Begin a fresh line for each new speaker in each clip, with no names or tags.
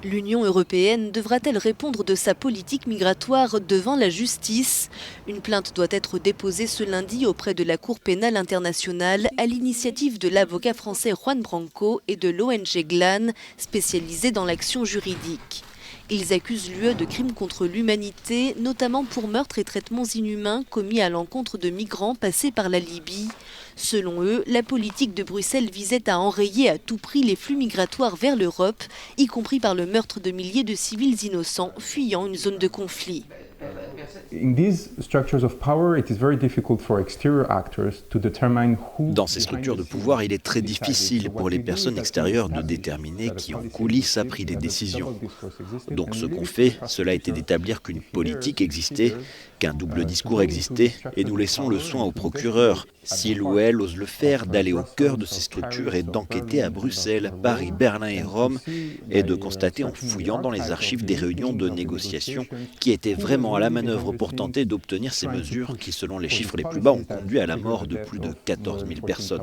L'Union européenne devra-t-elle répondre de sa politique migratoire devant la justice? Une plainte doit être déposée ce lundi auprès de la Cour pénale internationale à l'initiative de l'avocat français Juan Branco et de l'ONG GLAN, spécialisée dans l'action juridique. Ils accusent l'UE de crimes contre l'humanité, notamment pour meurtres et traitements inhumains commis à l'encontre de migrants passés par la Libye. Selon eux, la politique de Bruxelles visait à enrayer à tout prix les flux migratoires vers l'Europe, y compris par le meurtre de milliers de civils innocents fuyant une zone de conflit.
Dans ces structures de pouvoir, il est très difficile pour les personnes extérieures de déterminer qui en coulisses a pris les décisions. Donc ce qu'on fait, cela a été d'établir qu'une politique existait, qu'un double discours existait, et nous laissons le soin aux procureurs, s'ils ou elles osent le faire, d'aller au cœur de ces structures et d'enquêter à Bruxelles, Paris, Berlin et Rome, et de constater en fouillant dans les archives des réunions de négociation qui étaient vraiment à la manœuvre pour tenter d'obtenir ces mesures qui, selon les chiffres les plus bas, ont conduit à la mort de plus de 14 000 personnes.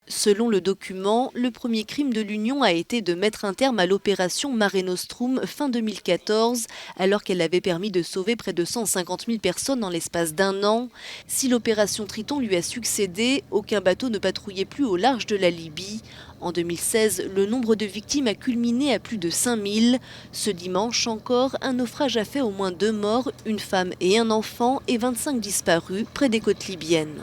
Selon le document, le premier crime de l'Union a été de mettre un terme à l'opération Mare Nostrum fin 2014, alors qu'elle avait permis de sauver près de 150 000 personnes en l'espace d'un an. Si l'opération Triton lui a succédé, aucun bateau ne patrouillait plus au large de la Libye. En 2016, le nombre de victimes a culminé à plus de 5 000. Ce dimanche encore, un naufrage a fait au moins 2 morts, une femme et un enfant, et 25 disparus près des côtes libyennes.